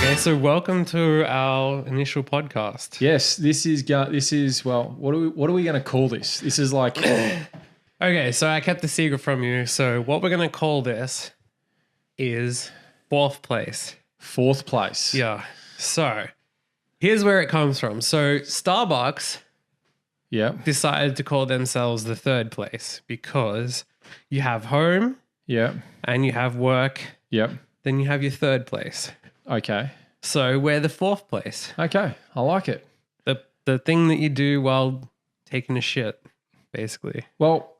Okay, so welcome to our initial podcast. Yes, this is well. What are we going to call this? This is like Okay, so I kept the secret from you. So what we're going to call this is fourth place. fourth place. Yeah. So here's where it comes from. So Starbucks Yeah. decided to call themselves the third place because you have home Yeah. and you have work, Yep. then you have your third place. Okay. So we're the fourth place. Okay. I like it. The thing that you do while taking a shit, basically. Well,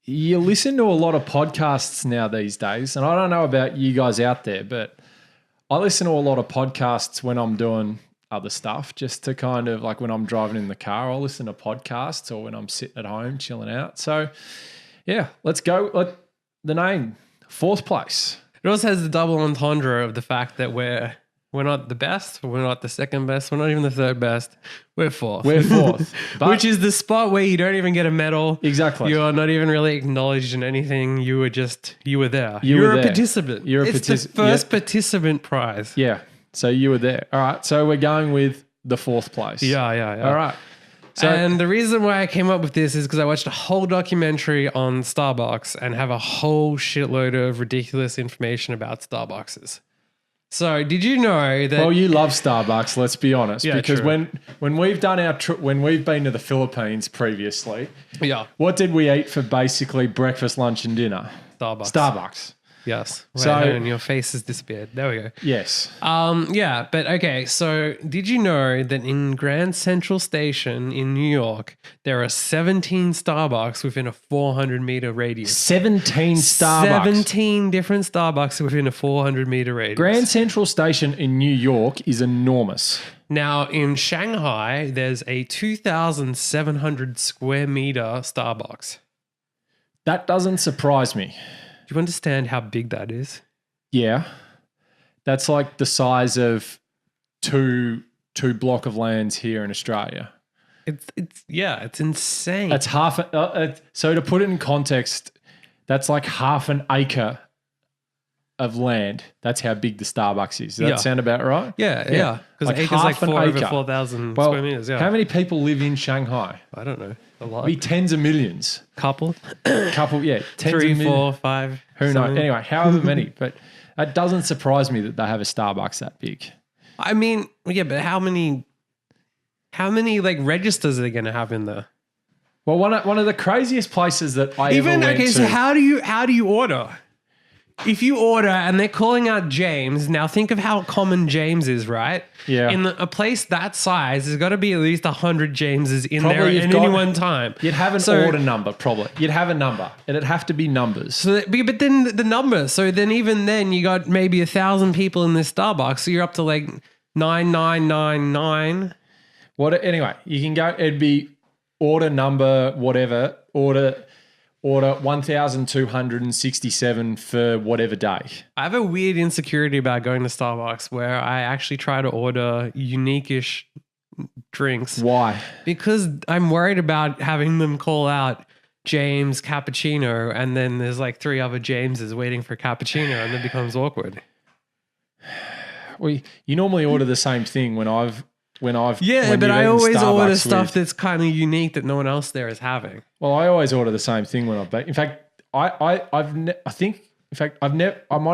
you listen to a lot of podcasts now these days, and I don't know about you guys out there, but I listen to a lot of podcasts when I'm doing other stuff, just to kind of like when I'm driving in the car, I'll listen to podcasts, or when I'm sitting at home chilling out. So, yeah, let's go. The name, fourth place. It also has the double entendre of the fact that we're not the best, we're not the second best, we're not even the third best. We're fourth. We're fourth. But Which is the spot where you don't even get a medal. Exactly. You're not even really acknowledged in anything. You were there. You were a there. participant. You're a It's the first participant prize. Yeah. So you were there. All right. So we're going with the fourth place. Yeah. All right. So And the reason why I came up with this is because I watched a whole documentary on Starbucks and have a whole shitload of ridiculous information about Starbucks. So did you know that... well, you love Starbucks, let's be honest. Yeah, because true. when we've done our trip, when we've been to the Philippines previously, Yeah. what did we eat for basically breakfast, lunch, and dinner? Starbucks. Yes. So- And your face has disappeared. There we go. Yes. Yeah, but okay. So did you know that in Grand Central Station in New York, there are 17 Starbucks within a 400-meter radius? 17 Starbucks. 17 different Starbucks within a 400-meter radius. Grand Central Station in New York is enormous. Now, in Shanghai, there's a 2,700 square meter Starbucks. That doesn't surprise me. Do you understand how big that is? Yeah. That's like the size of two block of lands here in Australia. It's insane. That's so to put it in context, that's like half an acre of land. That's how big the Starbucks is. Does that sound about right? Yeah. Because Like acres like half an over acre. 4,000 Well, square meters. Yeah. how many people live in Shanghai? I don't know. A lot. Be tens of millions. Couple. Couple, yeah. Tens 3, of millions. 4, 5. Who knows? something. Anyway, however many. But it doesn't surprise me that they have a Starbucks that big. I mean, yeah, but how many like registers are they going to have in there? Well, one of the craziest places that I ever went to. So how do you order? If you order and they're calling out James, now think of how common James is, right? Yeah. In a place that size, there's got to be at least 100 Jameses in Probably there you've at got- any one time. You'd have an order number, probably. You'd have a number. It'd have to be numbers. So but then the number. So then even then you got maybe 1,000 people in this Starbucks. So you're up to like 9999. Anyway, you can go, it'd be order number, whatever, order 1,267 for whatever day. I have a weird insecurity about going to Starbucks where I actually try to order unique-ish drinks. Why? Because I'm worried about having them call out James Cappuccino and then there's like 3 other Jameses waiting for cappuccino and it becomes awkward. Well, you normally order the same thing when Yeah, when but you've I eaten always order Starbucks stuff with- that's kind of unique that no one else there is having. Well, I always order the same thing when I've been. In fact, I might have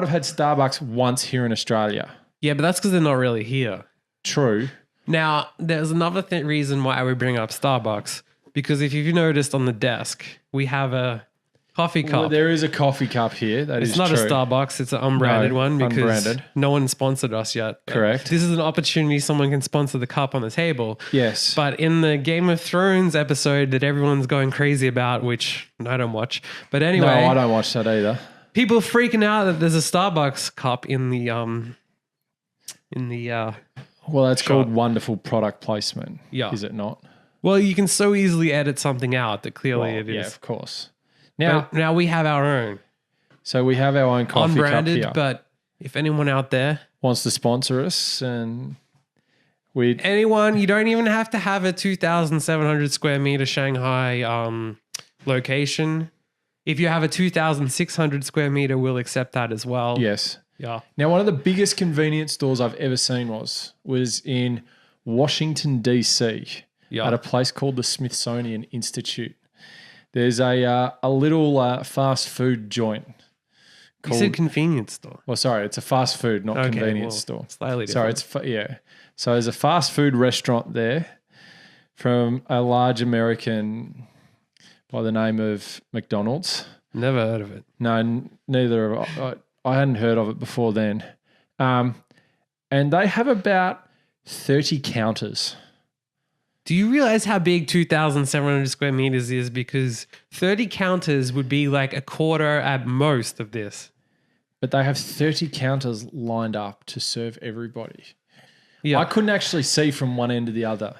had Starbucks once here in Australia. Yeah, but that's because they're not really here. True. Now, there's another reason why we bring up Starbucks. Because if you've noticed on the desk, we have a coffee cup. Well, there is a coffee cup here. It's not true. a Starbucks. It's an unbranded No, one because unbranded. no one sponsored us yet. Correct. This is an opportunity someone can sponsor the cup on the table. Yes. But in the Game of Thrones episode that everyone's going crazy about, which I don't watch. But anyway, No, I don't watch that either. people are freaking out that there's a Starbucks cup in the Well, that's Shot. called wonderful product placement. Yeah. Is it not? well, you can so easily edit something out that clearly Well, it is. Yeah, of course. Now, But now we have our own. so we have our own coffee Unbranded, cup here. but if anyone out there, Wants to sponsor us, and we anyone, you don't even have to have a 2,700 square meter Shanghai location. If you have a 2,600 square meter, we'll accept that as well. yes. Yeah. Now, one of the biggest convenience stores I've ever seen was in Washington, D.C. Yeah. at a place called the Smithsonian Institute. There's a little fast food joint. You said convenience store. Well, sorry, it's a fast food, not convenience store. Slightly Sorry, different. yeah. So there's a fast food restaurant there from a large American by the name of McDonald's. Never heard of it. No, neither have I. I hadn't heard of it before then. And they have about 30 counters. Do you realize how big 2,700 square meters is? Because 30 counters would be like a quarter at most of this. But they have 30 counters lined up to serve everybody. Yeah. I couldn't actually see from one end to the other.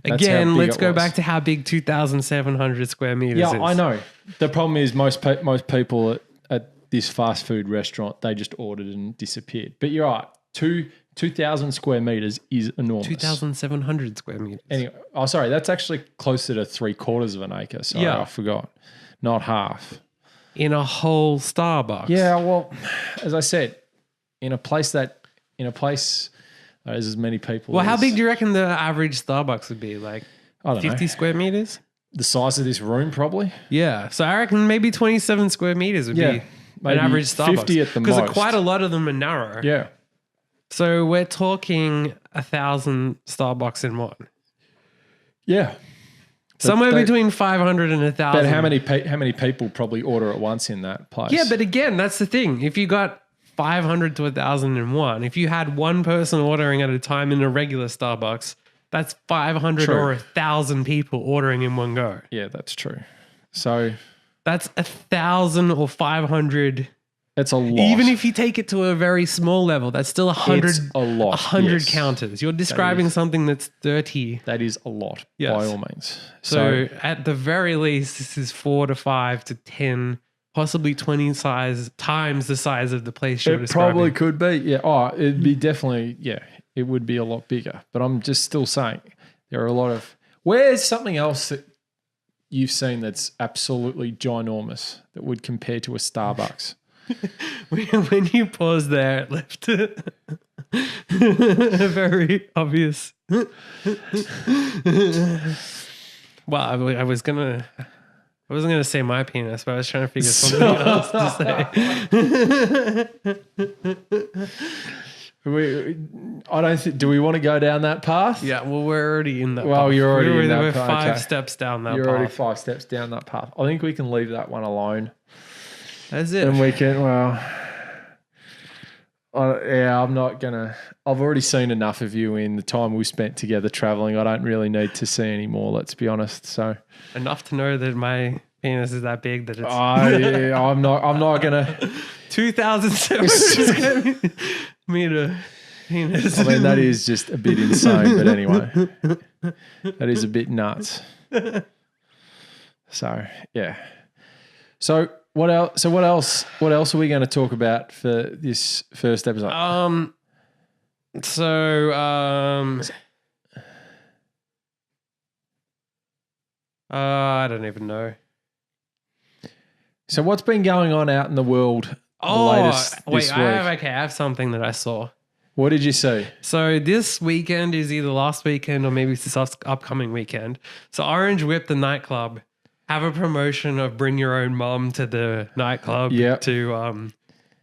That's how Again, big let's it go was. back to how big 2,700 square meters Yeah, is. I know. The problem is most people at this fast food restaurant, they just ordered and disappeared. But you're right. 2,000 square meters is enormous. 2,700 square meters. Anyway, sorry, that's actually closer to 3/4 of an acre. Sorry, Yeah. I forgot. Not half. In a whole Starbucks. Yeah, well, as I said, in a place there's as many people. Well, how as- big do you reckon the average Starbucks would be? Like I don't 50 know. square meters? The size of this room, probably. Yeah. So I reckon maybe 27 square meters would Yeah, be an maybe average Starbucks. 50 at the Because most. quite a lot of them are narrow. Yeah. So we're talking 1,000 Starbucks in one. Yeah. Somewhere they- between 500 and 1,000. But how many people probably order at once in that place? Yeah, but again, that's the thing. If you got 500 to 1,001, if you had one person ordering at a time in a regular Starbucks, that's 500 True. or 1,000 people ordering in one go. Yeah, that's true. So That's 1,000 or 500. it's a lot. Even if you take it to a very small level, that's still 100, It's a lot, 100 yes. counters. You're describing something that's 30. that is a lot Yes. by all means. So at the very least, this is 4 to 5 to 10, possibly 20 times the size of the place you're it describing. probably could be. Yeah. Oh, it'd be definitely, yeah, it would be a lot bigger. But I'm just still saying there are a lot of. Where's something else that you've seen that's absolutely ginormous that would compare to a Starbucks? When you pause there, it left very obvious. Well, I wasn't gonna say my penis, but I was trying to figure something else to say. I don't think. Do we want to go down that path? Yeah, well, we're already in that. Well, path. you're already in that We're path, 5 okay. steps down that You're path. already 5 steps down that path. I think we can leave that one alone. That's it. And we can, well, I'm not going to. I've already seen enough of you in the time we spent together traveling. I don't really need to see any more, let's be honest. So, Enough to know that my penis is that big that it's I'm not going to. 2,700 meter penis. I mean, that is just a bit insane, but anyway, that is a bit nuts. So, yeah. So, what else? What else are we going to talk about for this first episode? I don't even know. So, what's been going on out in the world? Latest this week? I have something that I saw. What did you see? So this weekend is either last weekend or maybe it's this upcoming weekend. So Orange Whip, the nightclub, have a promotion of bring your own mum to the nightclub Yep. to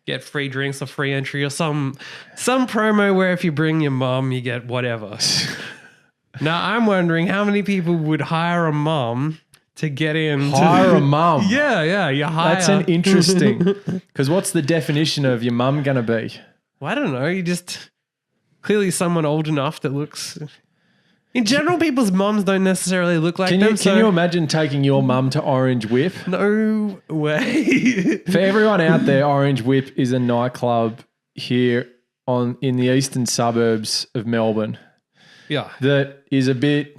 get free drinks or free entry or some promo where if you bring your mum, you get whatever. Now I'm wondering how many people would hire a mum to get in. Hire a mum. Yeah, you hire. That's an interesting. Because what's the definition of your mum going to be? Well, I don't know. You just clearly someone old enough that looks. In general, people's mums don't necessarily look like Can them. you imagine taking your mum to Orange Whip? No way. For everyone out there, Orange Whip is a nightclub here in the eastern suburbs of Melbourne Yeah. that is a bit.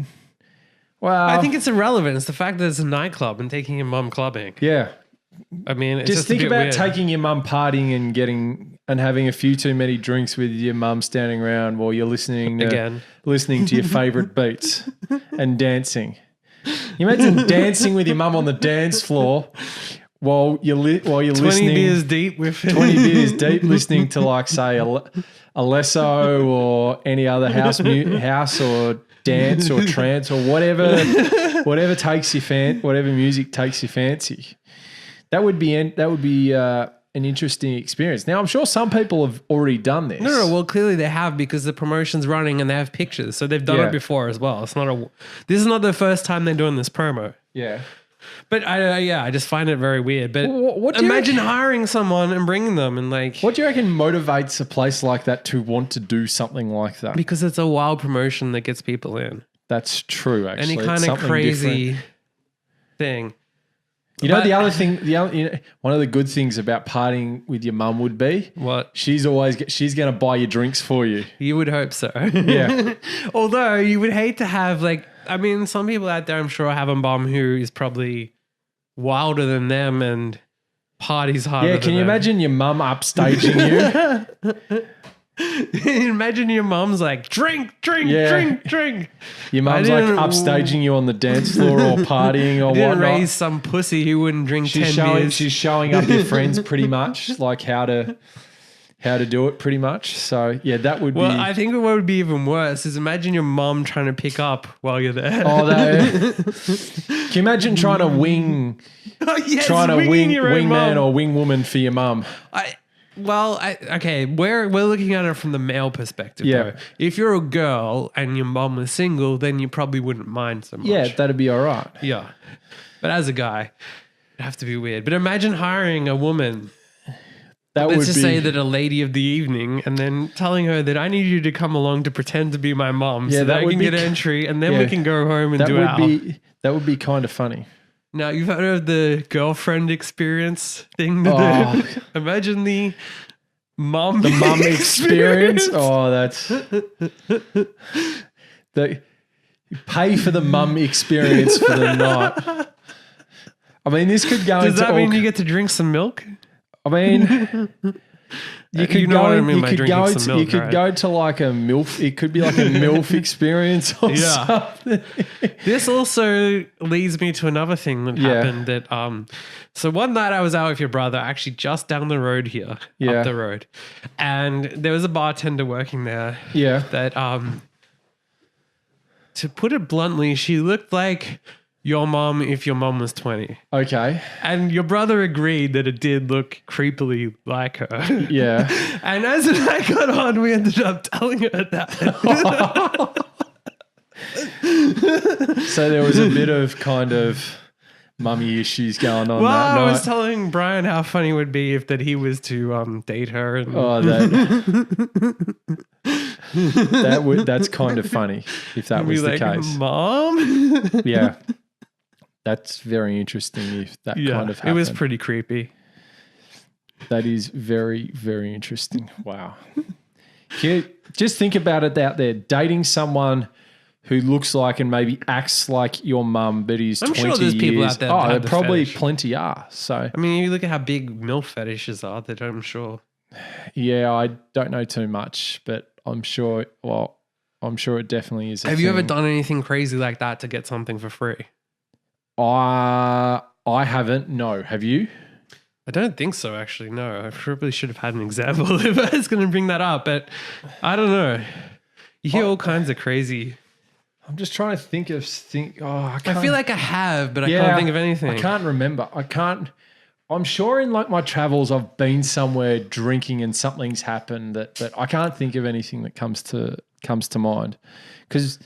Well, I think it's irrelevant. It's the fact that it's a nightclub and taking your mum clubbing. yeah. I mean, it's Just just think a bit about weird. taking your mum partying and having a few too many drinks with your mum standing around while you're listening to your favorite beats and dancing. You imagine dancing with your mum on the dance floor while you're 20 listening, beers deep with 20 beers deep, listening to like say Alesso or any other house or dance or trance or whatever takes your whatever music takes your fancy. That would be an interesting experience. Now, I'm sure some people have already done this. No, well, clearly they have because the promotion's running and they have pictures. So they've done it before as well. This is not the first time they're doing this promo. Yeah. But I just find it very weird. But imagine hiring someone and bringing them and like... What do you reckon motivates a place like that to want to do something like that? Because it's a wild promotion that gets people in. That's true, actually. Any kind of crazy thing. You know, the other thing, one of the good things about partying with your mum would be what? She's going to buy you drinks for you. You would hope so. Yeah. Although you would hate to have some people out there, I'm sure, have a mom who is probably wilder than them and parties harder. Yeah. Can you imagine your mum upstaging you? Imagine your mom's like, drink. Your mum's like upstaging you on the dance floor or partying or whatnot. Raise some pussy who wouldn't drink 10 beers. She's showing up your friends pretty much, like how to do it pretty much. So yeah, that would be. Well, I think what would be even worse is imagine your mom trying to pick up while you're there. Oh, can you imagine trying to wing, wingman or wingwoman for your mum? We're looking at it from the male perspective. Yeah. Though. If you're a girl and your mom was single, then you probably wouldn't mind so much. Yeah, that'd be all right. Yeah. But as a guy, it'd have to be weird. But imagine hiring a woman. Let's just say that a lady of the evening and then telling her that I need you to come along to pretend to be my mom so that I can get entry and then we can go home and do our... That would be kind of funny. Now, you've heard of the girlfriend experience thing? Imagine the mom experience. Oh, that's... You pay for the mum experience for the night. I mean, this could go into... Does that mean you get to drink some milk? I mean... You could go to like a MILF. It could be like a MILF experience or something. This also leads me to another thing that happened. That so one night I was out with your brother, actually just down the road here, up the road, and there was a bartender working there. Yeah. That to put it bluntly, she looked like your mom if your mom was 20. Okay. And your brother agreed that it did look creepily like her. Yeah. And as the night got on, we ended up telling her that. So there was a bit of kind of mummy issues going on that night. I was telling Brian how funny it would be if that he was to date her. And that's kind of funny if that was the case. Mom? Yeah. That's very interesting if that kind of happened. It was pretty creepy. That is very, very interesting. Wow. Just think about it out there. Dating someone who looks like and maybe acts like your mum, but he's 20 years. I'm sure there's people out there that have the probably fetish. Plenty are. So I mean, you look at how big MILF fetishes are, that I'm sure. Yeah, I don't know too much, but I'm sure it definitely is. Have you ever done anything crazy like that to get something for free? I haven't. No. Have you? I don't think so, actually. No, I probably should have had an example if I was going to bring that up, but I don't know. You hear all kinds of crazy. I'm just trying to think. I feel like I have, but I can't think of anything. I can't remember. I'm sure in like my travels, I've been somewhere drinking and something's happened that I can't think of anything that comes to mind. Because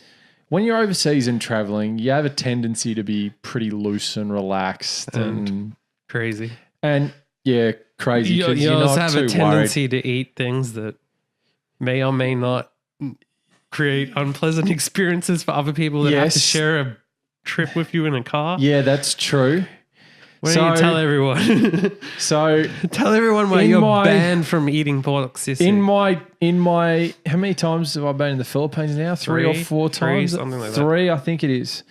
when you're overseas and traveling, you have a tendency to be pretty loose and relaxed and crazy. And crazy. You also have a tendency to eat things that may or may not create unpleasant experiences for other people that have to share a trip with you in a car. Yeah, that's true. Why don't you tell everyone? Tell everyone why you're banned from eating pork sissi. In my how many times have I been in the Philippines now? Three or four times? Something like that. Three, I think it is.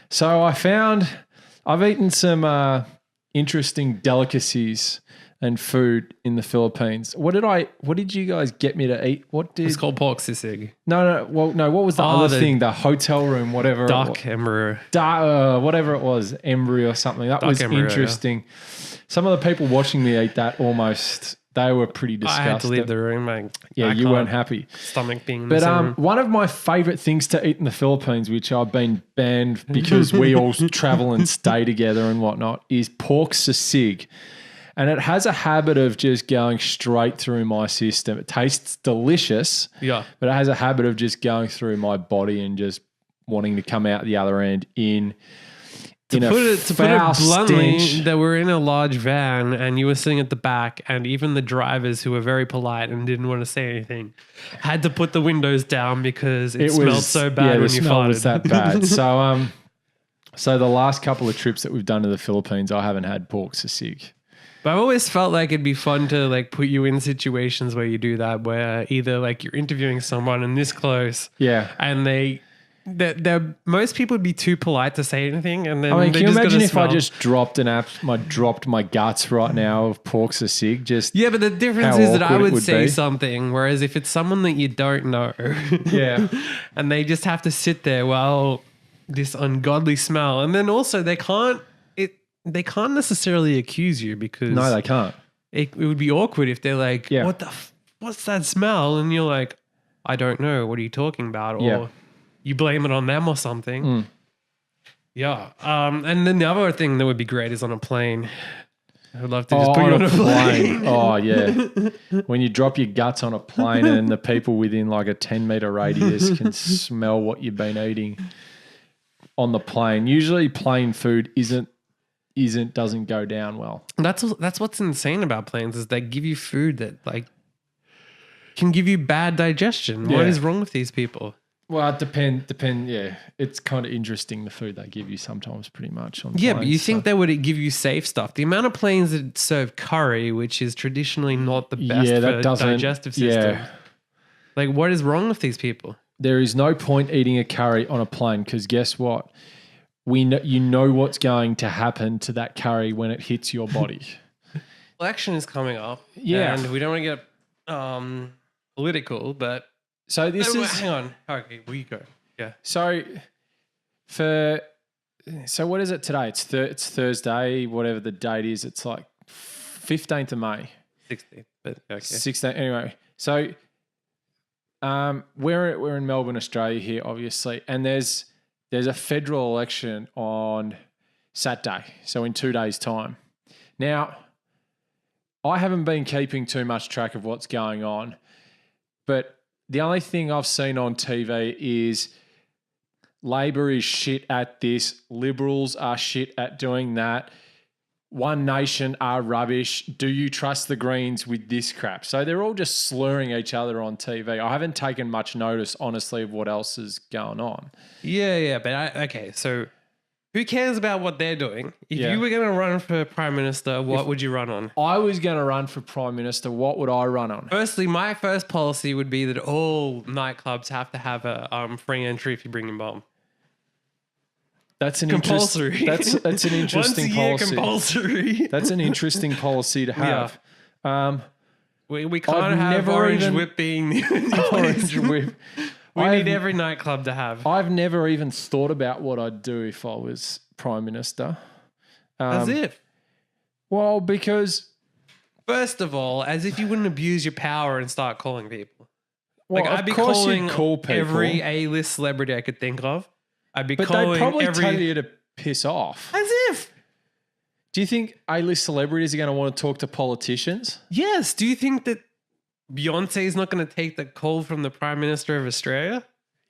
So I've eaten some interesting delicacies and food in the Philippines. What did you guys get me to eat? It's called pork sisig. No. Well, no. What was the other thing? The hotel room, whatever. Duck embryo. Whatever it was, embryo or something. That was embryo, interesting. Yeah. Some of the people watching me eat that they were pretty disgusted. I had to leave the room. You weren't happy. Stomach being in but the room. One of my favorite things to eat in the Philippines, which I've been banned because we all travel and stay together and whatnot, is pork sisig. And it has a habit of just going straight through my system. It tastes delicious, but it has a habit of just going through my body and just wanting to come out the other end to put it bluntly, stench. that we're in a large van and you were sitting at the back, and even the drivers, who were very polite and didn't want to say anything, had to put the windows down because it smelled so bad when you farted. It was that bad. So the last couple of trips that we've done to the Philippines, I haven't had pork sisig. But I've always felt like it'd be fun to put you in situations where you do that, where either you're interviewing someone and this close, and most people would be too polite to say anything, and then can you imagine if I just dropped my guts right now of pork sisig? But the difference is that I would say something, whereas if it's someone that you don't know, and they just have to sit there while this ungodly smell, and then also they can't necessarily accuse you because no, they can't. It would be awkward if they're like, what's that smell? And you're like, I don't know. What are you talking about? Or you blame it on them or something. And then the other thing that would be great is on a plane. I'd love to just put you on a plane. Oh, yeah. When you drop your guts on a plane and the people within a 10-meter radius can smell what you've been eating on the plane. Usually plane food doesn't go down well. That's what's insane about planes is they give you food that can give you bad digestion. What is wrong with these people? Well, it depend. Yeah, it's kind of interesting the food they give you sometimes, pretty much. On planes, but you think they would give you safe stuff? The amount of planes that serve curry, which is traditionally not the best for digestive system. Yeah. What is wrong with these people? There is no point eating a curry on a plane because guess what? You know what's going to happen to that curry when it hits your body. Election is coming up. Yeah. And we don't want to get political, but... So this is... Hang on. Okay, we go. Yeah. So what is it today? It's Thursday, whatever the date is. It's 15th of May. 16th, but okay. 16th, anyway. So we're in Melbourne, Australia here, obviously, and there's a federal election on Saturday, so in 2 days' time. Now, I haven't been keeping too much track of what's going on, but the only thing I've seen on TV is Labor is shit at this, Liberals are shit at doing that, One Nation are rubbish, do you trust the Greens with this crap? So they're all just slurring each other on TV. I haven't taken much notice, honestly, of what else is going on. Yeah, but so who cares about what they're doing? If you were going to run for Prime Minister, what would you run on? I was going to run for Prime Minister, what would I run on? Firstly, my first policy would be that all nightclubs have to have a free entry if you bring a bomb. That's an compulsory. That's an interesting Once a year policy. Compulsory. That's an interesting policy to have. Yeah. We can't have Orange Whip being the Orange Whip. We need every nightclub to have. I've never even thought about what I'd do if I was Prime Minister. As if? Well, because... First of all, as if you wouldn't abuse your power and start calling people. Well, I'd be calling every A-list celebrity I could think of. I'd be calling they'd probably tell you to piss off. As if. Do you think A-list celebrities are going to want to talk to politicians? Yes. Do you think that Beyonce is not going to take the call from the Prime Minister of Australia?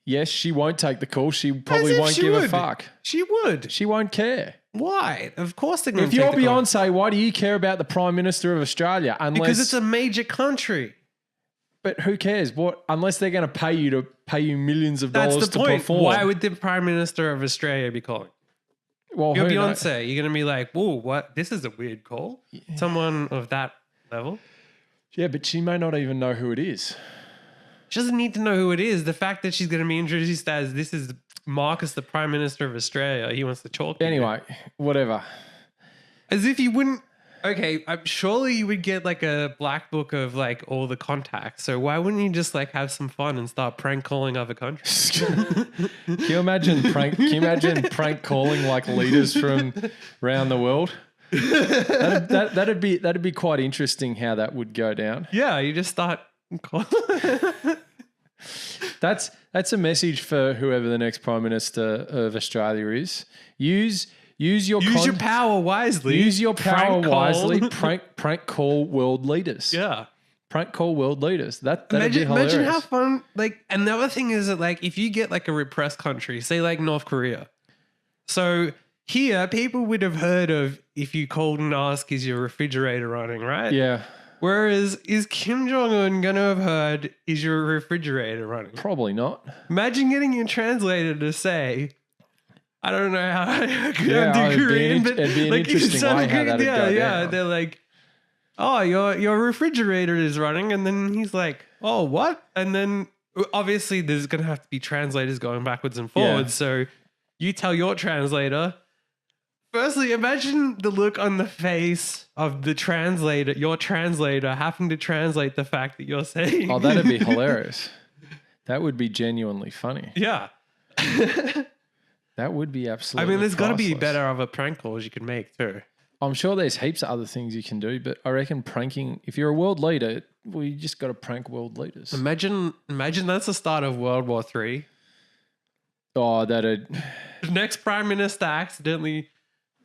Yes, she won't take the call. She probably won't give a fuck. She would. She won't care. Why? Of course they're going to take the call. If you're Beyonce, why do you care about the Prime Minister of Australia? Because it's a major country. But who cares? Unless they're going to pay you millions of dollars to perform. Why would the Prime Minister of Australia be calling? Well, you're Beyonce. You're going to be like, whoa, what? This is a weird call. Yeah. Someone of that level. Yeah, but she may not even know who it is. She doesn't need to know who it is. The fact that she's going to be introduced as this is Marcus, the Prime Minister of Australia. He wants to talk. Anyway, whatever. As if you wouldn't. Okay, surely you would get like a black book of like all the contacts. So why wouldn't you just like have some fun and start prank calling other countries? Can you imagine prank calling like leaders from around the world? That'd be quite interesting how that would go down. Yeah, you just start calling. That's a message for whoever the next Prime Minister of Australia is. Use your power wisely. Use your power Prank call. wisely. Prank call world leaders. Yeah. Prank call world leaders. That'd be hilarious. Imagine how fun. Like, and the other thing is that like if you get like a repressed country, say like North Korea. So here, people would have heard of if you called and asked, is your refrigerator running, right? Yeah. Whereas, is Kim Jong-un going to have heard, is your refrigerator running? Probably not. Imagine getting your translator to say, I don't know how I could Yeah, do Korean, but it'd be an like, interesting way how that'd go down. They're like, oh, your refrigerator is running. And then he's like, oh, what? And then obviously there's going to have to be translators going backwards and forwards. Yeah. So you tell your translator. Firstly, imagine the look on the face of the translator, your translator, having to translate the fact that you're saying. Oh, that'd be hilarious. That would be genuinely funny. Yeah. That would be absolutely. I mean, there's got to be priceless. better other prank calls you can make too. I'm sure there's heaps of other things you can do, but I reckon pranking, if you're a world leader, well, you just got to prank world leaders. Imagine that's the start of World War III. Oh, that'd. The next prime minister accidentally,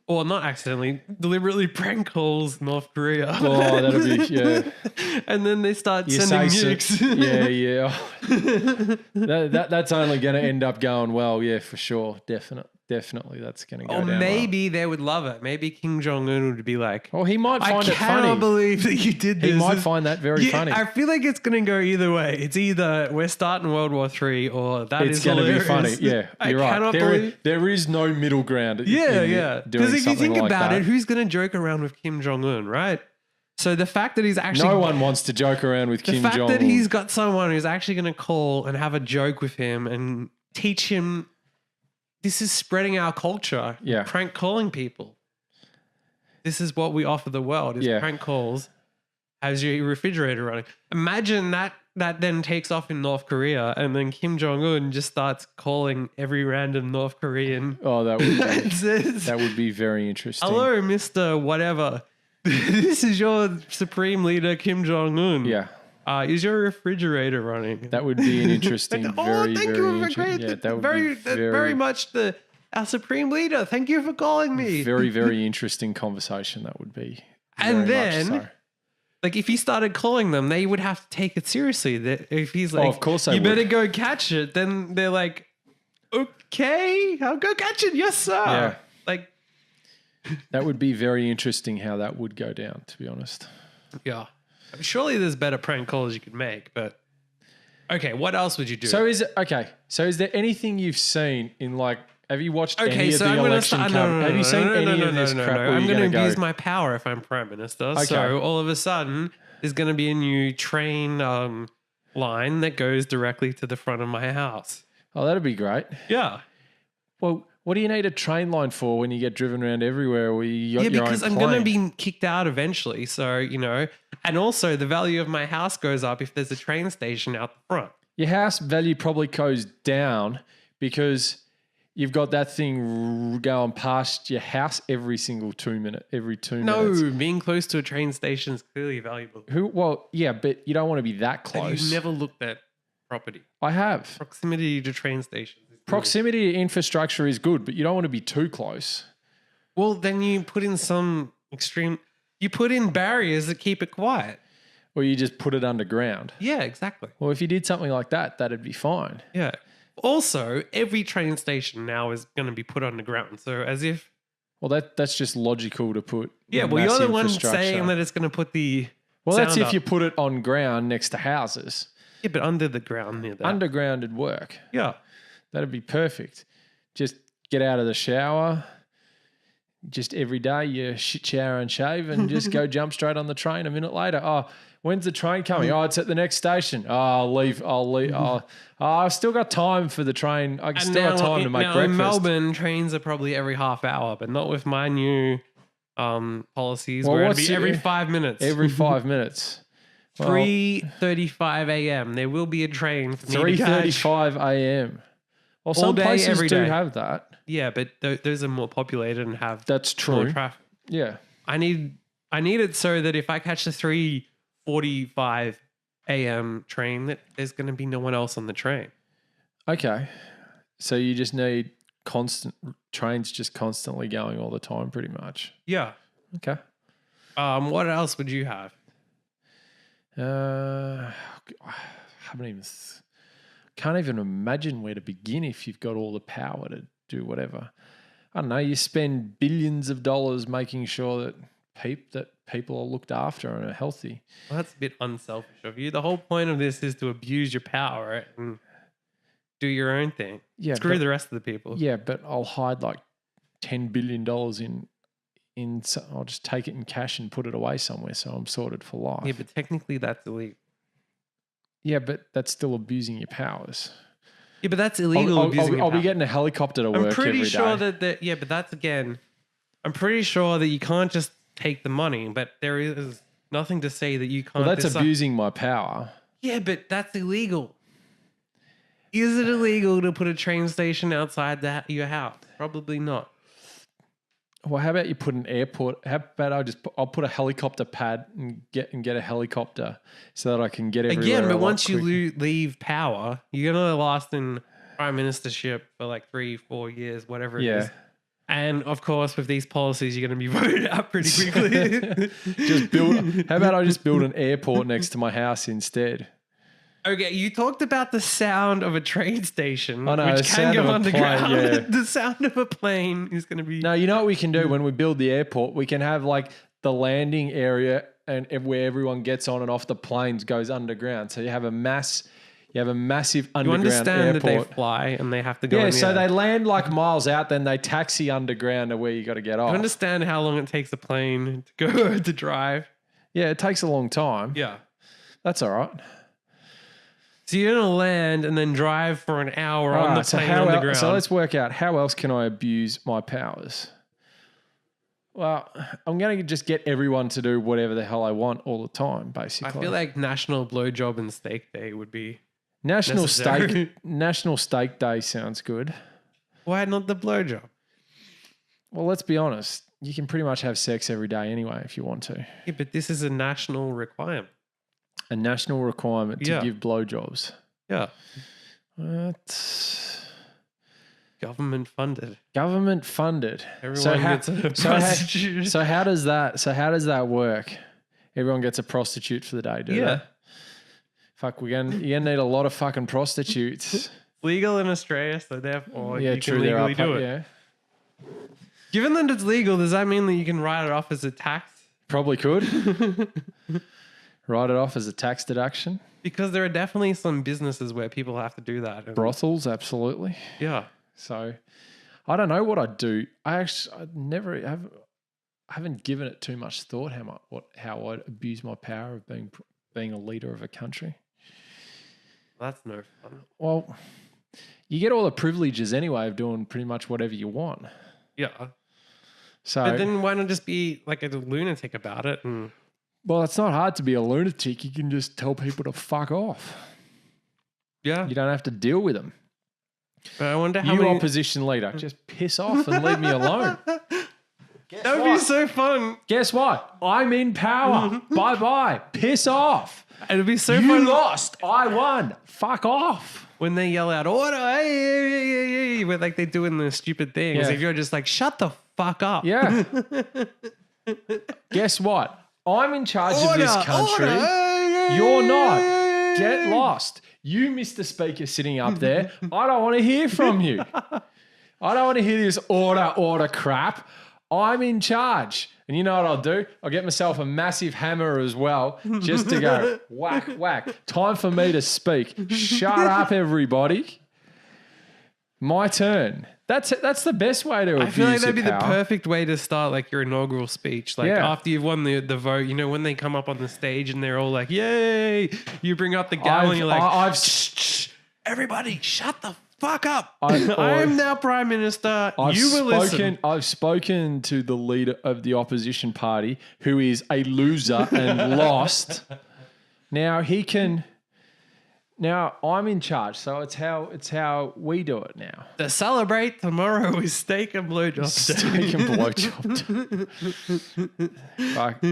or not accidentally, deliberately prank calls North Korea. Oh, that'd be, yeah. And then they start You sending say nukes. Yeah. That's only going to end up going well. Yeah, for sure. Definitely that's going to go Or down maybe they would love it. Maybe Kim Jong-un would be like, well. He might I find it cannot funny. believe that you did this. He might find that very funny. I feel like it's going to go either way. It's either we're starting World War III or It's going to be funny. Yeah, you're right. There is no middle ground. Yeah. Because if you think about that. it, who's going to joke around with Kim Jong-un, right? So the fact that he's actually... No one wants to joke around with Kim Jong-un. The fact that he's got someone who's actually going to call and have a joke with him and teach him... This is spreading our culture. Yeah. Prank calling people. This is what we offer the world, is prank calls as your refrigerator running. Imagine that then takes off in North Korea and then Kim Jong-un just starts calling every random North Korean. Oh, that would be very interesting. Hello, Mr. Whatever. This is your supreme leader, Kim Jong-un. Yeah. Is your refrigerator running? That would be an interesting, very much our supreme leader. Thank you for calling me. Very, very interesting conversation that would be. And then, like, if he started calling them, they would have to take it seriously. That if he's like, of course you better go catch it, then they're like, okay, I'll go catch it. Yes, sir. Yeah. Like, that would be very interesting how that would go down, to be honest. Yeah. Surely there's better prank calls you could make, but okay, what else would you do? So is there anything you've seen in like? Have you watched any of the election? Have you seen any of this crap? I'm going to abuse my power if I'm prime minister. Okay. So all of a sudden, there's going to be a new train line that goes directly to the front of my house. Oh, that'd be great. Yeah. Well, what do you need a train line for when you get driven around everywhere? Where you got your own because I'm plane? going to be kicked out eventually. So, and also the value of my house goes up if there's a train station out the front. Your house value probably goes down because you've got that thing going past your house every single 2 minutes. No, being close to a train station is clearly valuable. Well, yeah, but you don't want to be that close. Have you never looked at property? I have. Proximity to train stations. Proximity to infrastructure is good, but you don't want to be too close. Well, then you put in you put in barriers that keep it quiet. Or you just put it underground. Yeah, exactly. Well, if you did something like that, that'd be fine. Yeah. Also, every train station now is going to be put underground. So as if... Well, that's just logical to put. Yeah, well, you're the one saying that it's going to put the... Well, that's if you put it on ground next to houses. Yeah, but under the ground near that. Underground would work. Yeah. That'd be perfect. Just get out of the shower. Just every day you shower and shave and just go jump straight on the train a minute later. Oh, when's the train coming? Oh, it's at the next station. Oh, I'll leave. Oh, I've still got time for the train. I still have time to make breakfast. In Melbourne, trains are probably every half hour, but not with my new policies Well, where it'd what's be every your- 5 minutes. Every 5 minutes. Well, 3:35 a.m. There will be a train for me to catch. 3:35 a.m. Well, All some day, places every do day. have that. Yeah, but those are more populated and have That's more true. traffic. Yeah. I need it so that if I catch the 3:45 a.m. train, that there's going to be no one else on the train. Okay. So you just need constant trains just constantly going all the time, pretty much. Yeah. Okay. What else would you have? I can't even imagine where to begin if you've got all the power to do whatever. I don't know. You spend billions of dollars making sure that people are looked after and are healthy. Well, that's a bit unselfish of you. The whole point of this is to abuse your power and do your own thing. Yeah, Screw the rest of the people. Yeah, but I'll hide like $10 billion I'll just take it in cash and put it away somewhere so I'm sorted for life. Yeah, but technically that's illegal. Yeah, but that's still abusing your powers. Yeah, but that's illegal. I'll be getting a helicopter to work every day. I'm pretty sure that yeah, but that's again, I'm pretty sure that you can't just take the money, but there is nothing to say that you can't. Well, that's abusing my power. Yeah, but that's illegal. Is it illegal to put a train station outside your house? Probably not. Well, how about you put an airport? How about I'll put a helicopter pad and get a helicopter so that I can get everywhere. Again, but once you leave power, you're gonna last in prime ministership for like 3-4 years, whatever it is. And of course, with these policies, you're gonna be voted out pretty quickly. How about I just build an airport next to my house instead? Okay, you talked about the sound of a train station, which can go underground. Yeah. The sound of a plane is going to be... No, you know what we can do when we build the airport? We can have like the landing area and where everyone gets on and off the planes goes underground. So you have a massive underground You understand airport. that they fly and they have to go in the so air. they land like miles out, then they taxi underground to where you got to get off. You understand how long it takes a plane to go to drive? Yeah, it takes a long time. Yeah. That's all right. So you're going to land and then drive for an hour on the plane underground. So let's work out how else can I abuse my powers? Well, I'm going to just get everyone to do whatever the hell I want all the time, basically. I feel like National Blowjob and Steak Day would be National necessary. Steak Day sounds good. Why not the blowjob? Well, let's be honest. You can pretty much have sex every day anyway if you want to. Yeah, but this is a national requirement. A national requirement to give blowjobs. Yeah. What? Government funded. Government funded. Everyone gets a prostitute. So how does that work? Everyone gets a prostitute for the day, do they? Fuck, you're gonna need a lot of fucking prostitutes. Legal in Australia, so therefore you true, can legally do it. Yeah. Given that it's legal, does that mean that you can write it off as a tax? Probably could. Write it off as a tax deduction. Because there are definitely some businesses where people have to do that. Brothels, absolutely. Yeah. So I don't know what I'd do. I haven't given it too much thought how I'd abuse my power of being a leader of a country. That's no fun. Well, you get all the privileges anyway of doing pretty much whatever you want. Yeah. So, but then why not just be like a lunatic about it? Well, it's not hard to be a lunatic. You can just tell people to fuck off. Yeah. You don't have to deal with them. But I wonder how many opposition leader, just piss off and leave me alone. That would be so fun. Guess what? I'm in power. Bye-bye. Piss off. It'd be so you fun. You lost. I won. Fuck off. When they yell out, order, hey, where like they doing the stupid things. Yeah. If you're just like, shut the fuck up. Yeah. Guess what? I'm in charge of this country. You're not. Get lost. You, Mr. Speaker, sitting up there. I don't want to hear from you. I don't want to hear this order crap. I'm in charge. And you know what I'll do? I'll get myself a massive hammer as well, just to go whack, whack. Time for me to speak. Shut up, everybody. My turn. That's the best way to abuse I feel like that'd be your the power. perfect way to start like your inaugural speech. Like after you've won the vote, you know, when they come up on the stage and they're all like, yay, you bring up the gavel and you're like, shh, everybody, shut the fuck up. I am now Prime Minister. You will listen. I've spoken to the leader of the opposition party, who is a loser and lost. Now he can. Now I'm in charge, so it's how we do it now. To celebrate, tomorrow is steak and blowjob. Steak and blowjob. Like,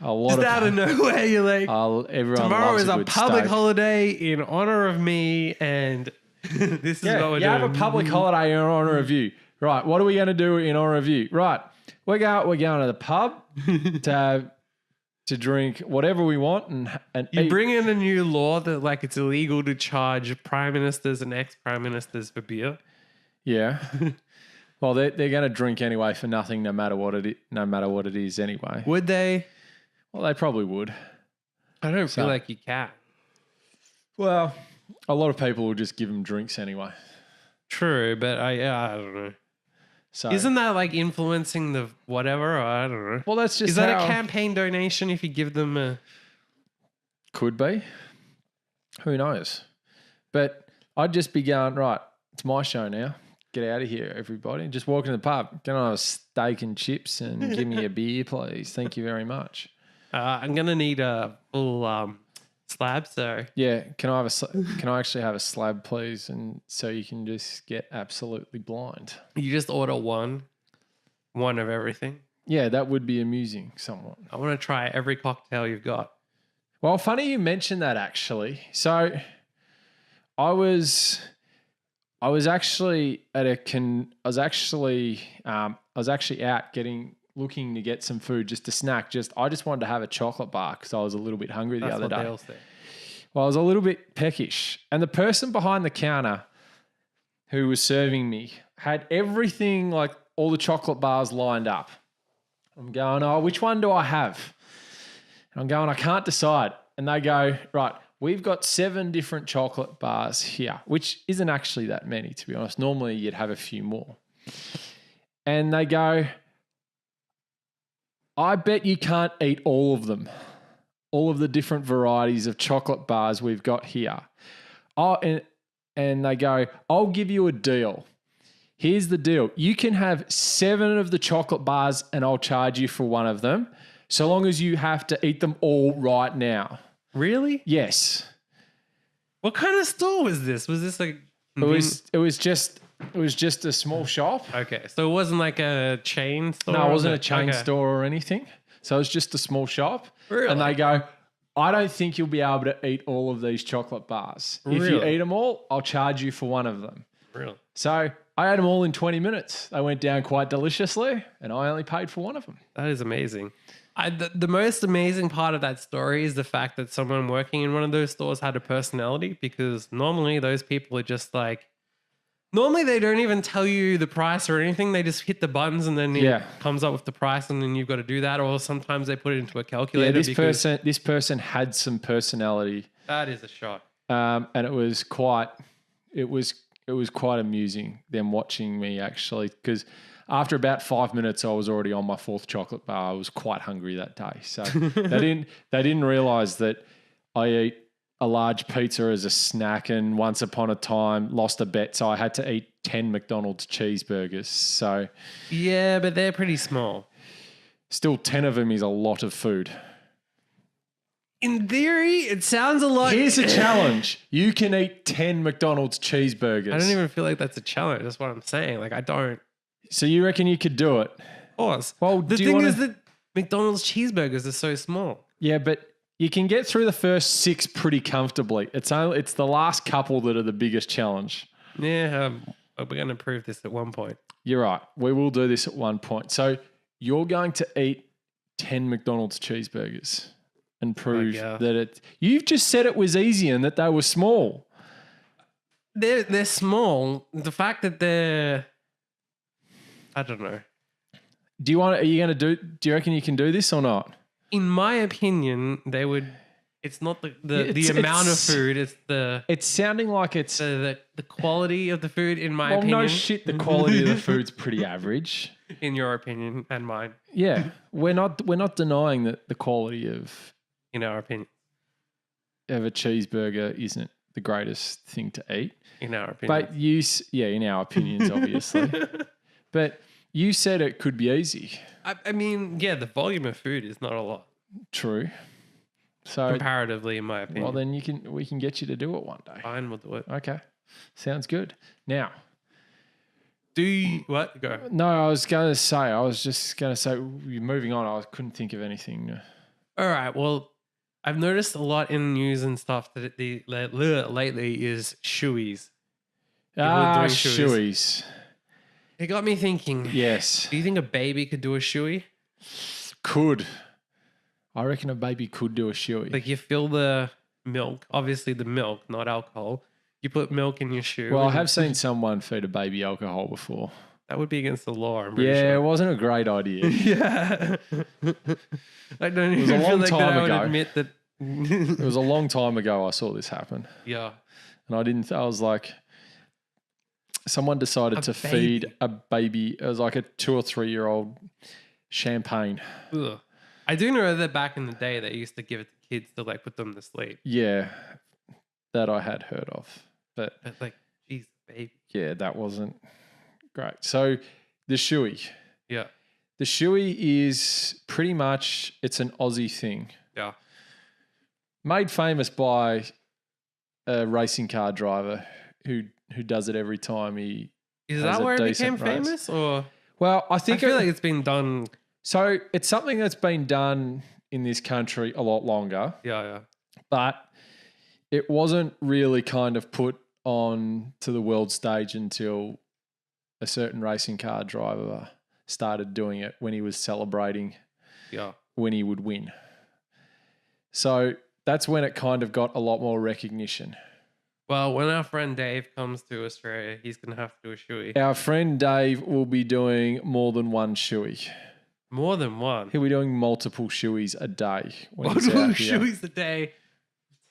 a lot Just out of nowhere, you're like, everyone tomorrow loves is a good public steak. holiday in honor of me, and this is what we're You doing. have a public holiday in honor of you. Right, what are we going to do in honor of you? Right, we're going to the pub to drink whatever we want and You eat. bring in a new law that like it's illegal to charge prime ministers and ex-prime ministers for beer. Yeah. Well, they're going to drink anyway for nothing, no matter what it is anyway. Would they? Well, they probably would. I don't feel like you can. Well, a lot of people will just give them drinks anyway. True, but I don't know. So isn't that like influencing the whatever? Or I don't know. well, that's just is that a campaign donation if you give them a? Could be. Who knows? But I'd just be going, right, it's my show now. Get out of here, everybody. Just walk in the pub. Can I have a steak and chips and give me a beer, please? Thank you very much. I'm gonna need a full slab. So Yeah, can I actually have a slab, please? And so you can just get absolutely blind. you just order one of everything. Yeah, that would be amusing somewhat. I want to try every cocktail you've got. Well, funny you mentioned that actually. So I was actually out looking to get some food, just a snack. I just wanted to have a chocolate bar because I was a little bit hungry the other day. Well, I was a little bit peckish, and the person behind the counter who was serving me had everything, like all the chocolate bars lined up. I'm going, oh, which one do I have? And I'm going, I can't decide. And they go, right, we've got 7 different chocolate bars here, which isn't actually that many, to be honest. Normally you'd have a few more. And they go, I bet you can't eat all of them, all of the different varieties of chocolate bars we've got here. Oh, and they go, I'll give you a deal. Here's the deal. You can have 7 of the chocolate bars and I'll charge you for one of them, so long as you have to eat them all right now. Really? Yes. What kind of store was this? Was this like? It was just a small shop. Okay, so it wasn't like a chain store. No, it wasn't a chain store or anything. So it was just a small shop. Really? And they go, I don't think you'll be able to eat all of these chocolate bars. If you Really? eat them all, I'll charge you for one of them. Really? So I ate them all in 20 minutes. They went down quite deliciously, and I only paid for one of them. That is amazing. The most amazing part of that story is the fact that someone working in one of those stores had a personality, because normally those people are just like, normally they don't even tell you the price or anything. They just hit the buttons and then it comes up with the price and then you've got to do that. Or sometimes they put it into a calculator. Yeah, this person had some personality. That is a shot. And it was quite amusing them watching me, actually, because after about 5 minutes, I was already on my 4th chocolate bar. I was quite hungry that day. So they didn't realize that I eat a large pizza as a snack, and once upon a time lost a bet, so I had to eat 10 McDonald's cheeseburgers. So yeah, but they're pretty small. Still, 10 of them is a lot of food. In theory, it sounds a lot. Here's a challenge. You can eat 10 McDonald's cheeseburgers. I don't even feel like that's a challenge. That's what I'm saying. Like, I don't. So you reckon you could do it? Of course. Well, the thing is that McDonald's cheeseburgers are so small. Yeah, but you can get through the first 6 pretty comfortably. It's the last couple that are the biggest challenge. Yeah, we're going to prove this at one point. You're right. We will do this at one point. So you're going to eat 10 McDonald's cheeseburgers and prove that you've just said it was easy and that they were small. They're small. The fact that they're, I don't know. Do you reckon you can do this or not? In my opinion, they would. It's not the amount of food. It's It's sounding like it's the quality of the food. In my opinion. Well, no shit. The quality of the food's pretty average. In your opinion and mine. Yeah, we're not denying that the quality of, in our opinion, of a cheeseburger isn't the greatest thing to eat. In our opinion. But in our opinions, obviously. But you said it could be easy. I mean, yeah, the volume of food is not a lot True. So, comparatively, in my opinion. well, then we can get you to do it one day. Fine, we'll do it. Okay. Sounds good. Now, what? Go. no, I was just going to say, moving on, I couldn't think of anything. All right. Well, I've noticed a lot in news and stuff that lately is shoeies. Doing shoeies. It got me thinking. Yes. Do you think a baby could do a shoey? Could. I reckon a baby could do a shoey. Like you fill the milk, obviously the milk, not alcohol. You put milk in your shoe. Well, I have seen someone feed a baby alcohol before. That would be against the law, I'm pretty Yeah, sure. it wasn't a great idea. Yeah. I don't It was a even feel long like that time I would ago. admit that. It was a long time ago I saw this happen. Yeah. And I was like, someone decided to feed a baby. It was like a 2 or 3 year old champagne. Ugh. I do know that back in the day they used to give it to kids to like put them to sleep. Yeah, that I had heard of. But like, geez, baby. yeah, that wasn't great. So the shoey. Yeah. The shoey is pretty much, it's an Aussie thing. Yeah. Made famous by a racing car driver who does it every time he Is has that a where it decent became race. famous? Or Well, I I think feel like it's been done. so it's something that's been done in this country a lot longer, Yeah. but it wasn't really kind of put on to the world stage until a certain racing car driver started doing it when he was celebrating Yeah. when he would win. So that's when it kind of got a lot more recognition. Well, when our friend Dave comes to Australia, he's going to have to do a shoey. Our friend Dave will be doing more than one shoey. More than one. He'll be doing multiple shoeys a day. When he's Multiple out here. shoeys a day.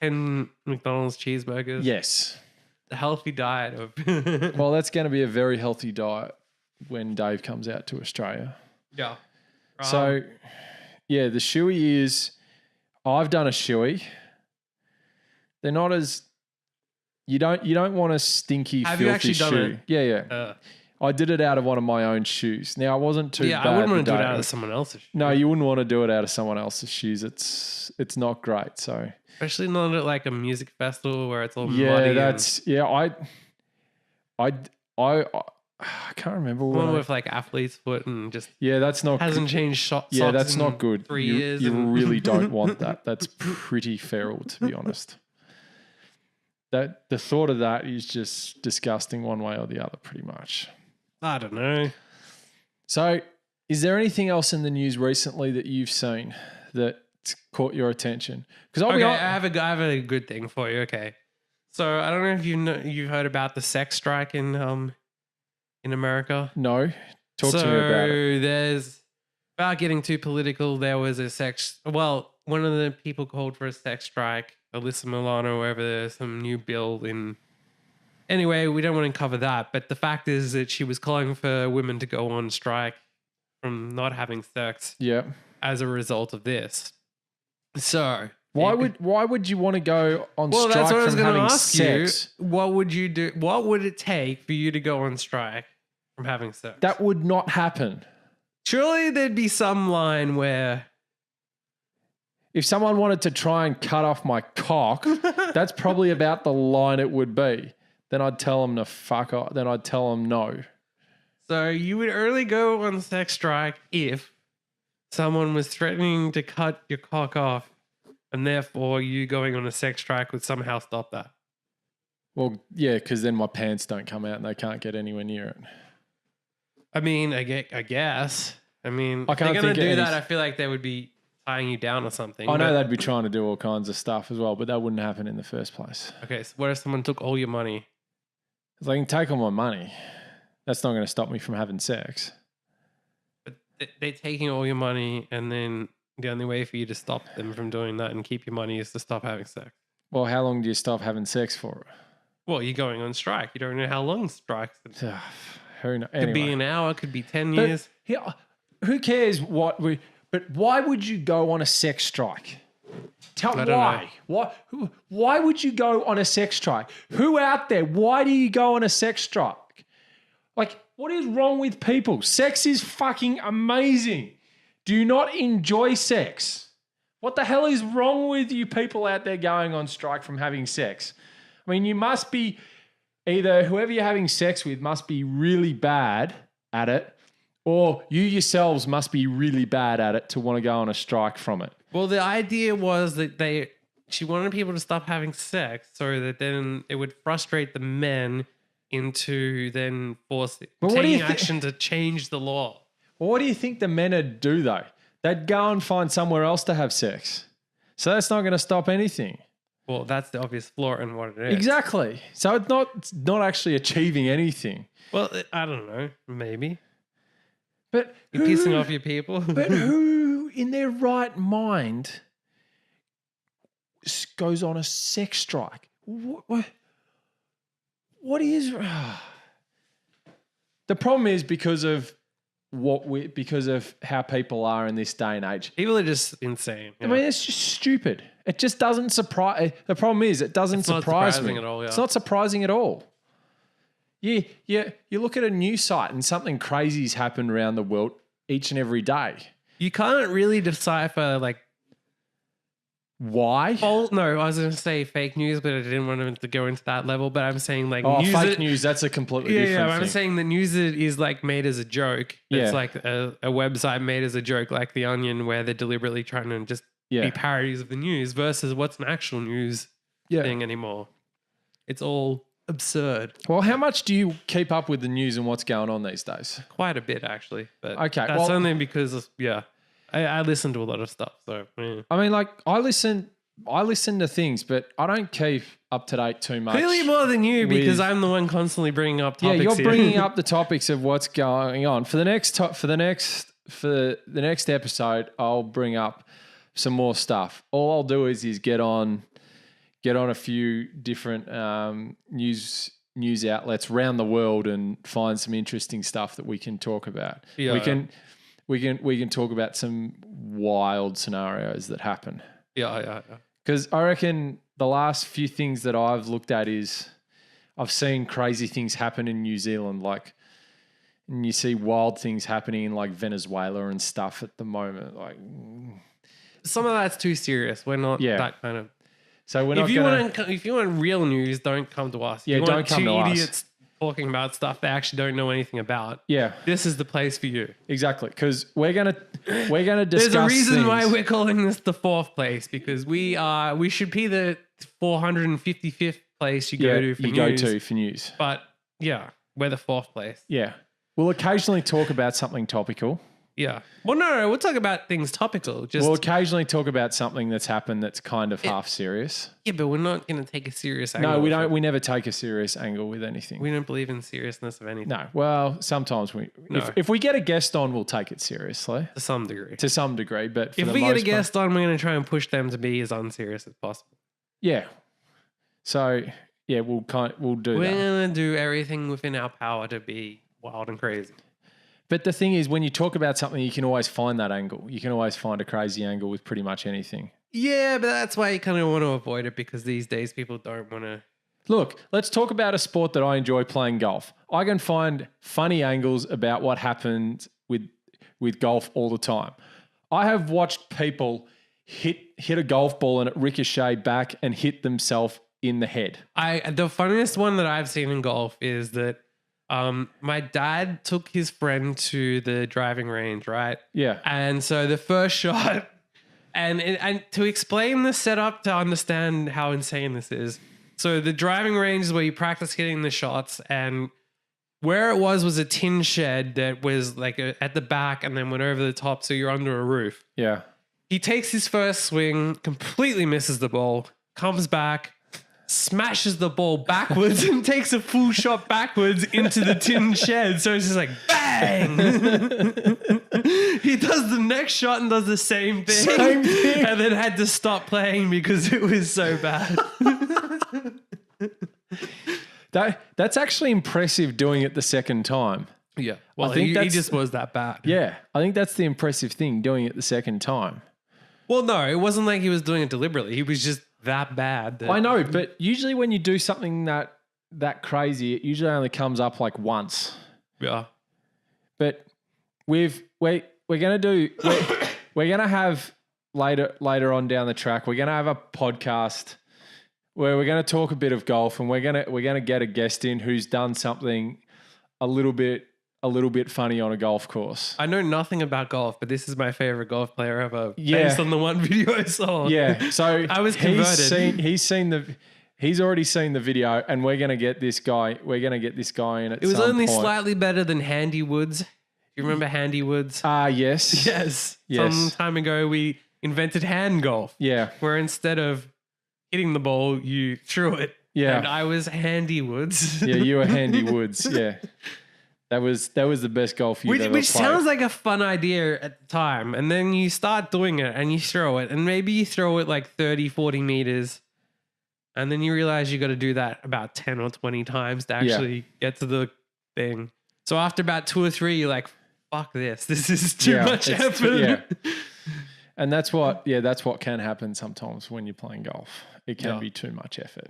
10 McDonald's cheeseburgers. Yes. The healthy diet of. Well, that's going to be a very healthy diet when Dave comes out to Australia. Yeah. So, yeah, the shoey is. I've done a shoey. They're not as. You don't want a stinky, Have filthy you actually shoe. done it? Yeah. I did it out of one of my own shoes. Now, it wasn't too bad. I wouldn't want to do it the out day. of someone else's shoe. No, you wouldn't want to do it out of someone else's shoes. It's not great. So Especially not at like a music festival where it's all yeah, muddy. that's yeah. I can't remember One when with like athlete's foot and just yeah, that's not hasn't changed socks. yeah, that's in not good. 3 You, years. you and really don't want that. That's pretty feral, to be honest. That the thought of that is just disgusting one way or the other, pretty much. I don't know. So, is there anything else in the news recently that you've seen that caught your attention? Because Okay, I have a good thing for you. Okay, so I don't know if you've heard about the sex strike in America. no, talk to me about it. There's without getting too political, there was one of the people called for a sex strike, Alyssa Milano, wherever there's some new bill in. Anyway, we don't want to cover that, but the fact is that she was calling for women to go on strike from not having sex Yeah. as a result of this. So Why would you want to go on well, strike that's what I was from going to having ask sex? you. What would you do? What would it take for you to go on strike from having sex? That would not happen. Surely there'd be some line where If someone wanted to try and cut off my cock, that's probably about the line it would be. Then I'd tell them to fuck off. Then I'd tell them no. so you would only go on sex strike if someone was threatening to cut your cock off, and therefore you going on a sex strike would somehow stop that. Well, yeah, because then my pants don't come out and they can't get anywhere near it. I mean, I guess. I mean, I if they're can't gonna think of do any- that, I feel like they would be tying you down or something. I know but- they'd be trying to do all kinds of stuff as well, but that wouldn't happen in the first place. Okay, so what if someone took all your money? If they can take all my money, that's not going to stop me from having sex. But they're taking all your money, and then the only way for you to stop them from doing that and keep your money is to stop having sex. Well, how long do you stop having sex for? Well, you're going on strike. You don't know how long strikes could Who knows? Could be Anyway. an hour, could be 10 But- years. Yeah, who cares what we... But why would you go on a sex strike? Tell don't why? Why would you go on a sex strike? Who out there? Why do you go on a sex strike? Like, what is wrong with people? Sex is fucking amazing. Do you not enjoy sex? What the hell is wrong with you people out there going on strike from having sex? I mean, you must be either whoever you're having sex with must be really bad at it, or you yourselves must be really bad at it to want to go on a strike from it. Well, the idea was that she wanted people to stop having sex so that then it would frustrate the men into then taking action to change the law. Well, what do you think the men would do though? They'd go and find somewhere else to have sex. So that's not going to stop anything. Well, that's the obvious flaw in what it is. Exactly. So it's not actually achieving anything. Well, I don't know. Maybe. But you're pissing off your people. But who in their right mind goes on a sex strike? What is... The problem is because of how people are in this day and age. People are just insane. I mean, it's just stupid. It just doesn't surprise. The problem is, it doesn't surprise me. At all, yeah. It's not surprising at all. You look at a news site and something crazy's happened around the world each and every day. You can't really decipher like why. No, I was going to say fake news, but I didn't want to go into that level. But I'm saying like fake news. That's a completely different thing. I'm saying the news is like made as a joke. Yeah. It's like a website made as a joke, like The Onion, where they're deliberately trying to just be parodies of the news versus what's an actual news thing anymore. It's all absurd. Well, how much do you keep up with the news and what's going on these days? Quite a bit, actually. But okay, that's only because I listen to a lot of stuff. So I mean, like I listen to things, but I don't keep up to date too much. Clearly more than you, because I'm the one constantly bringing up topics. Yeah, you're bringing up the topics of what's going on. For the next episode, I'll bring up some more stuff. All I'll do is get on a few different news outlets around the world and find some interesting stuff that we can talk about. Yeah. We can talk about some wild scenarios that happen. Yeah. Because I reckon the last few things that I've looked at is I've seen crazy things happen in New Zealand, and you see wild things happening in like Venezuela and stuff at the moment. Like some of that's too serious. We're not that kind of. So we're if you want real news, don't come to us. Yeah, don't come to us. Two idiots talking about stuff they actually don't know anything about. Yeah, this is the place for you. Exactly, because we're gonna discuss. There's a reason things. why we're calling this the fourth place, because we should be the 455th place you go to for news. But yeah, we're the fourth place. Yeah, we'll occasionally talk about something topical. Yeah. Well, no, we'll talk about things topical. We'll occasionally talk about something that's happened that's kind of half serious. Yeah, but we're not going to take a serious angle. No, we don't. We never take a serious angle with anything. We don't believe in seriousness of anything. No. Well, sometimes if we get a guest on, we'll take it seriously. To some degree. But if we get a guest on, we're going to try and push them to be as unserious as possible. Yeah. So, yeah, we'll do that. We're going to do everything within our power to be wild and crazy. But the thing is, when you talk about something, you can always find that angle. You can always find a crazy angle with pretty much anything. Yeah, but that's why you kind of want to avoid it, because these days people don't want to. Look, let's talk about a sport that I enjoy playing, golf. I can find funny angles about what happened with golf all the time. I have watched people hit a golf ball and it ricochet back and hit themselves in the head. The funniest one that I've seen in golf is that my dad took his friend to the driving range, right? Yeah. And so the first shot, and to explain the setup to understand how insane this is. So the driving range is where you practice hitting the shots, and where it was a tin shed that was like at the back and then went over the top, so you're under a roof. Yeah. He takes his first swing, completely misses the ball, comes back, smashes the ball backwards and takes a full shot backwards into the tin shed. So it's just like bang. He does the next shot and does the same thing. And then had to stop playing because it was so bad. That's actually impressive doing it the second time. Yeah. Well, I think he just was that bad. Yeah. I think that's the impressive thing, doing it the second time. Well, no, it wasn't like he was doing it deliberately. He was just that bad. I know, but usually when you do something that crazy, it usually only comes up like once. Yeah. But we're gonna have later on down the track, we're gonna have a podcast where we're gonna talk a bit of golf, and we're gonna get a guest in who's done something a little bit funny on a golf course. I know nothing about golf, but this is my favorite golf player ever. Yeah. Based on the one video I saw. Yeah. So I was converted. He's already seen the video, and we're gonna get this guy in at It was some only point. slightly better than Handy Woods. You remember Handy Woods? Yes. Yes. Yes. Some time ago, we invented hand golf. Yeah. Where instead of hitting the ball, you threw it. Yeah. And I was Handy Woods. Yeah, you were Handy Woods. Yeah. That was the best golf you've ever Which played. sounds like a fun idea at the time. And then you start doing it and you throw it. And maybe you throw it like 30, 40 meters. And then you realize you got to do that about 10 or 20 times to actually get to the thing. So after about 2 or 3, you're like, fuck this. This is too much effort. And that's what can happen sometimes when you're playing golf. It can be too much effort.